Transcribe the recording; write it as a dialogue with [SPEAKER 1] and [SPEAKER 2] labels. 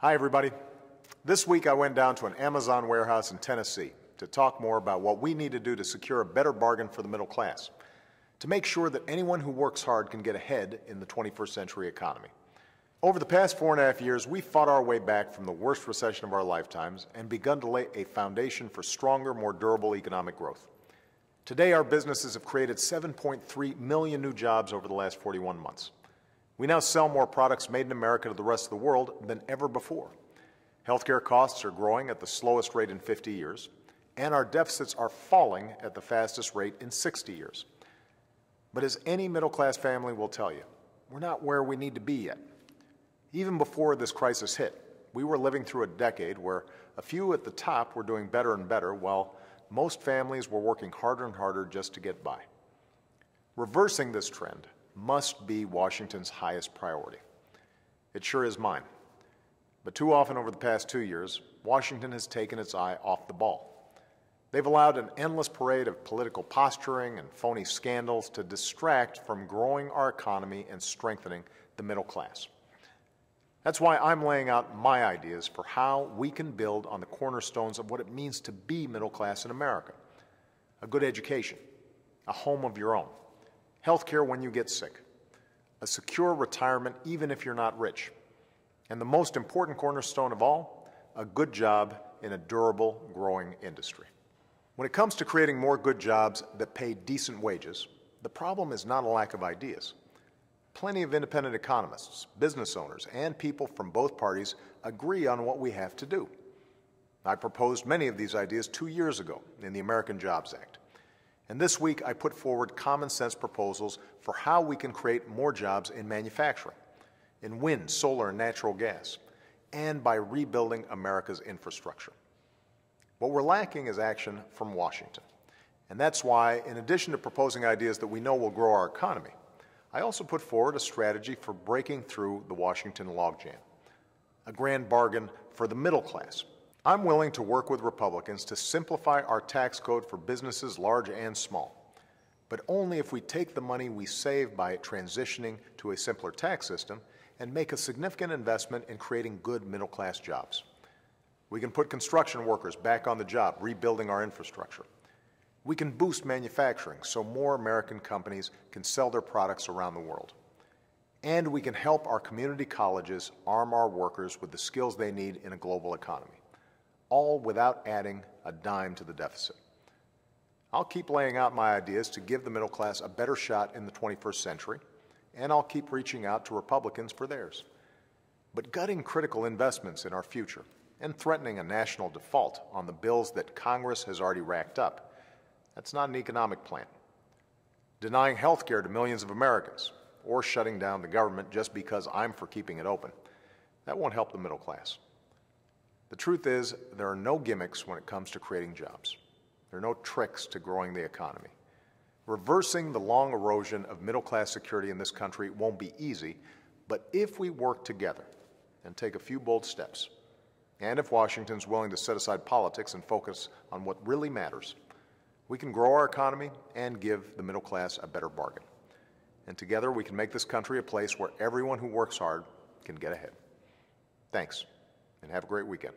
[SPEAKER 1] Hi, everybody. This week I went down to an Amazon warehouse in Tennessee to talk more about what we need to do to secure a better bargain for the middle class, to make sure that anyone who works hard can get ahead in the 21st century economy. Over the past 4.5 years, we've fought our way back from the worst recession of our lifetimes and begun to lay a foundation for stronger, more durable economic growth. Today, our businesses have created 7.3 million new jobs over the last 41 months. We now sell more products made in America to the rest of the world than ever before. Healthcare costs are growing at the slowest rate in 50 years, and our deficits are falling at the fastest rate in 60 years. But as any middle-class family will tell you, we're not where we need to be yet. Even before this crisis hit, we were living through a decade where a few at the top were doing better and better, while most families were working harder and harder just to get by. Reversing this trend must be Washington's highest priority. It sure is mine. But too often over the past 2 years, Washington has taken its eye off the ball. They've allowed an endless parade of political posturing and phony scandals to distract from growing our economy and strengthening the middle class. That's why I'm laying out my ideas for how we can build on the cornerstones of what it means to be middle class in America. A good education, a home of your own, health care when you get sick, a secure retirement even if you're not rich, and the most important cornerstone of all, a good job in a durable, growing industry. When it comes to creating more good jobs that pay decent wages, the problem is not a lack of ideas. Plenty of independent economists, business owners, and people from both parties agree on what we have to do. I proposed many of these ideas 2 years ago in the American Jobs Act. And this week, I put forward common-sense proposals for how we can create more jobs in manufacturing, in wind, solar, and natural gas, and by rebuilding America's infrastructure. What we're lacking is action from Washington. And that's why, in addition to proposing ideas that we know will grow our economy, I also put forward a strategy for breaking through the Washington logjam, a grand bargain for the middle class. I'm willing to work with Republicans to simplify our tax code for businesses large and small, but only if we take the money we save by transitioning to a simpler tax system and make a significant investment in creating good middle-class jobs. We can put construction workers back on the job, rebuilding our infrastructure. We can boost manufacturing so more American companies can sell their products around the world. And we can help our community colleges arm our workers with the skills they need in a global economy, all without adding a dime to the deficit. I'll keep laying out my ideas to give the middle class a better shot in the 21st century, and I'll keep reaching out to Republicans for theirs. But gutting critical investments in our future and threatening a national default on the bills that Congress has already racked up, that's not an economic plan. Denying health care to millions of Americans or shutting down the government just because I'm for keeping it open, that won't help the middle class. The truth is, there are no gimmicks when it comes to creating jobs. There are no tricks to growing the economy. Reversing the long erosion of middle-class security in this country won't be easy, but if we work together and take a few bold steps, and if Washington's willing to set aside politics and focus on what really matters, we can grow our economy and give the middle class a better bargain. And together we can make this country a place where everyone who works hard can get ahead. Thanks, and have a great weekend.